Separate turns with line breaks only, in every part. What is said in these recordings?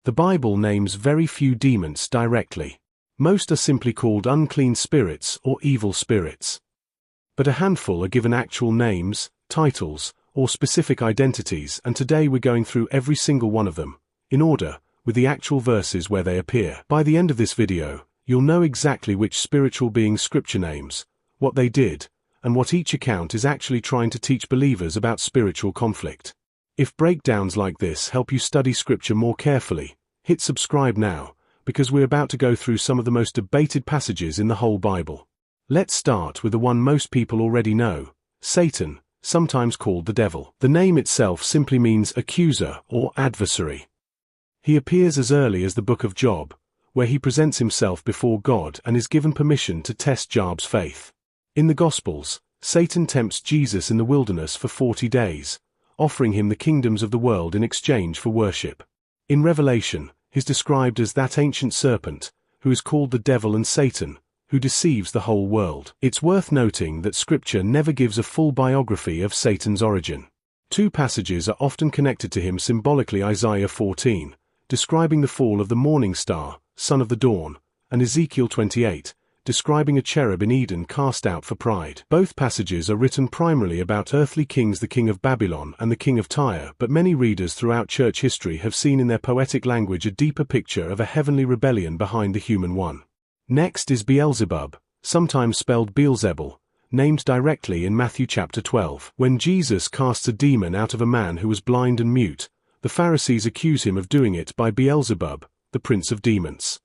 The Bible names very few demons directly. Most are simply called unclean spirits or evil spirits. But a handful are given actual names, titles, or specific identities, and today we're going through every single one of them, in order, with the actual verses where they appear. By the end of this video, you'll know exactly which spiritual beings Scripture names, what they did, and what each account is actually trying to teach believers about spiritual conflict. If breakdowns like this help you study Scripture more carefully, hit subscribe now, because we're about to go through some of the most debated passages in the whole Bible. Let's start with the one most people already know, Satan, sometimes called the devil. The name itself simply means accuser or adversary. He appears as early as the book of Job, where he presents himself before God and is given permission to test Job's faith. In the Gospels, Satan tempts Jesus in the wilderness for 40 days, offering him the kingdoms of the world in exchange for worship. In Revelation, he is described as that ancient serpent, who is called the devil and Satan, who deceives the whole world. It's worth noting that Scripture never gives a full biography of Satan's origin. Two passages are often connected to him symbolically: Isaiah 14, describing the fall of the morning star, son of the dawn, and Ezekiel 28, describing a cherub in Eden cast out for pride. Both passages are written primarily about earthly kings, the king of Babylon and the king of Tyre, but many readers throughout church history have seen in their poetic language a deeper picture of a heavenly rebellion behind the human one. Next is Beelzebub, sometimes spelled Beelzebul, named directly in Matthew chapter 12. When Jesus casts a demon out of a man who was blind and mute, the Pharisees accuse him of doing it by Beelzebub, the prince of demons.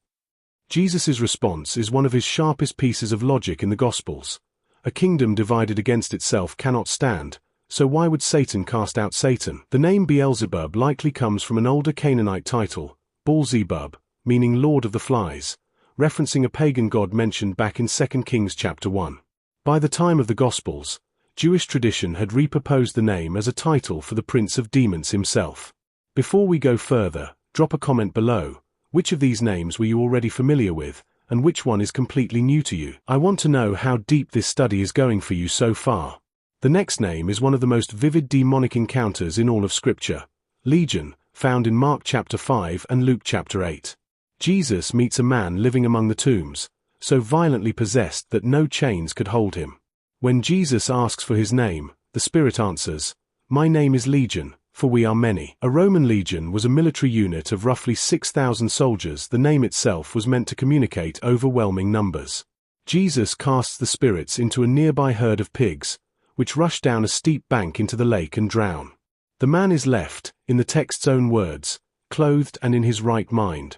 Jesus' response is one of his sharpest pieces of logic in the Gospels. A kingdom divided against itself cannot stand, so why would Satan cast out Satan? The name Beelzebub likely comes from an older Canaanite title, Beelzebub, meaning Lord of the Flies, referencing a pagan god mentioned back in 2 Kings chapter 1. By the time of the Gospels, Jewish tradition had repurposed the name as a title for the prince of demons himself. Before we go further, drop a comment below. Which of these names were you already familiar with, and which one is completely new to you? I want to know how deep this study is going for you so far. The next name is one of the most vivid demonic encounters in all of Scripture, Legion, found in Mark chapter 5 and Luke chapter 8. Jesus meets a man living among the tombs, so violently possessed that no chains could hold him. When Jesus asks for his name, the spirit answers, "My name is Legion, for we are many." A Roman legion was a military unit of roughly 6,000 soldiers. The name itself was meant to communicate overwhelming numbers. Jesus casts the spirits into a nearby herd of pigs, which rush down a steep bank into the lake and drown. The man is left, in the text's own words, clothed and in his right mind.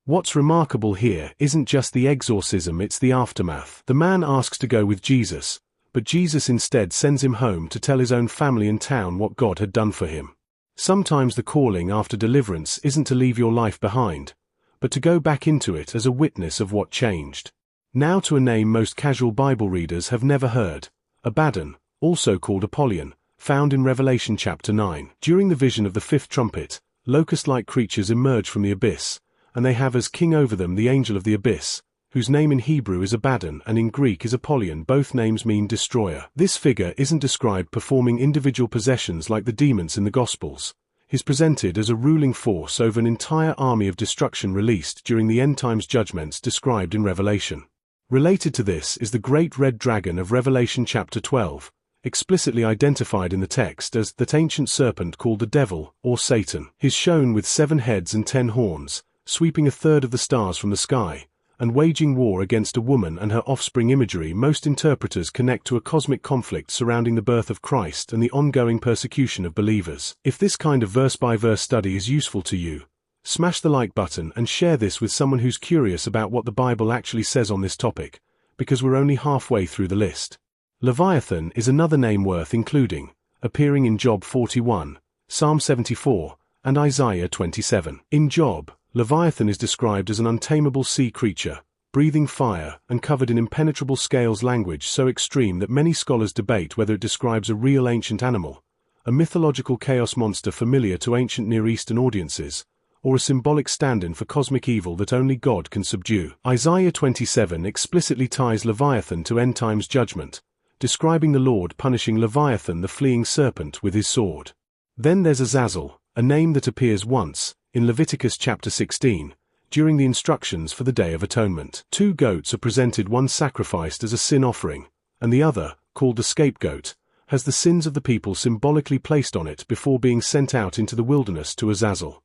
What's remarkable here isn't just the exorcism, it's the aftermath. The man asks to go with Jesus, but Jesus instead sends him home to tell his own family and town what God had done for him. Sometimes the calling after deliverance isn't to leave your life behind, but to go back into it as a witness of what changed. Now to a name most casual Bible readers have never heard, Abaddon, also called Apollyon, found in Revelation chapter 9. During the vision of the fifth trumpet, locust-like creatures emerge from the abyss, and they have as king over them the angel of the abyss, whose name in Hebrew is Abaddon and in Greek is Apollyon. Both names mean destroyer. This figure isn't described performing individual possessions like the demons in the Gospels. He's presented as a ruling force over an entire army of destruction released during the end times judgments described in Revelation. Related to this is the great red dragon of Revelation chapter 12, explicitly identified in the text as that ancient serpent called the devil or Satan. He's shown with 7 heads and 10 horns, sweeping a third of the stars from the sky, and waging war against a woman and her offspring. Imagery most interpreters connect to a cosmic conflict surrounding the birth of Christ and the ongoing persecution of believers. If this kind of verse-by-verse study is useful to you, smash the like button and share this with someone who's curious about what the Bible actually says on this topic, because we're only halfway through the list. Leviathan is another name worth including, appearing in Job 41, Psalm 74, and Isaiah 27. In Job, Leviathan is described as an untamable sea creature, breathing fire and covered in impenetrable scales, language so extreme that many scholars debate whether it describes a real ancient animal, a mythological chaos monster familiar to ancient Near Eastern audiences, or a symbolic stand-in for cosmic evil that only God can subdue. Isaiah 27 explicitly ties Leviathan to end times judgment, describing the Lord punishing Leviathan, the fleeing serpent, with his sword. Then there's Azazel, a name that appears once, in Leviticus chapter 16, during the instructions for the Day of Atonement. 2 goats are presented, one sacrificed as a sin offering, and the other, called the scapegoat, has the sins of the people symbolically placed on it before being sent out into the wilderness to Azazel.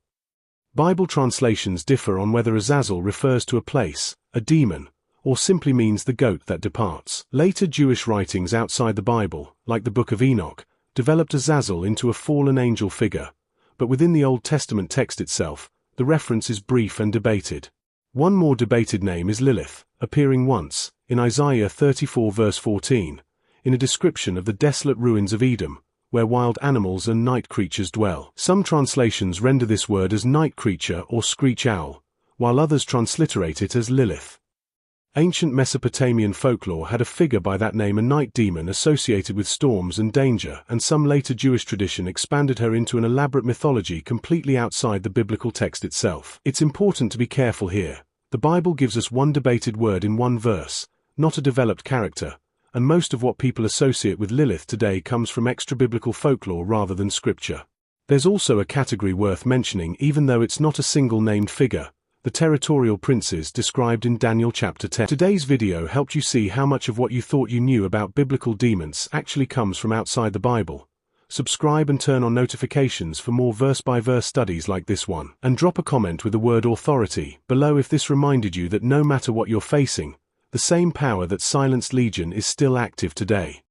Bible translations differ on whether Azazel refers to a place, a demon, or simply means the goat that departs. Later Jewish writings outside the Bible, like the Book of Enoch, developed Azazel into a fallen angel figure, but within the Old Testament text itself, the reference is brief and debated. One more debated name is Lilith, appearing once, in Isaiah 34 verse 14, in a description of the desolate ruins of Edom, where wild animals and night creatures dwell. Some translations render this word as night creature or screech owl, while others transliterate it as Lilith. Ancient Mesopotamian folklore had a figure by that name, a night demon associated with storms and danger, and some later Jewish tradition expanded her into an elaborate mythology completely outside the biblical text itself. It's important to be careful here. The Bible gives us one debated word in one verse, not a developed character, and most of what people associate with Lilith today comes from extra-biblical folklore rather than scripture. There's also a category worth mentioning, even though it's not a single named figure: the territorial princes described in Daniel chapter 10. Today's video helped you see how much of what you thought you knew about biblical demons actually comes from outside the Bible. Subscribe and turn on notifications for more verse-by-verse studies like this one. And drop a comment with the word authority below if this reminded you that no matter what you're facing, the same power that silenced Legion is still active today.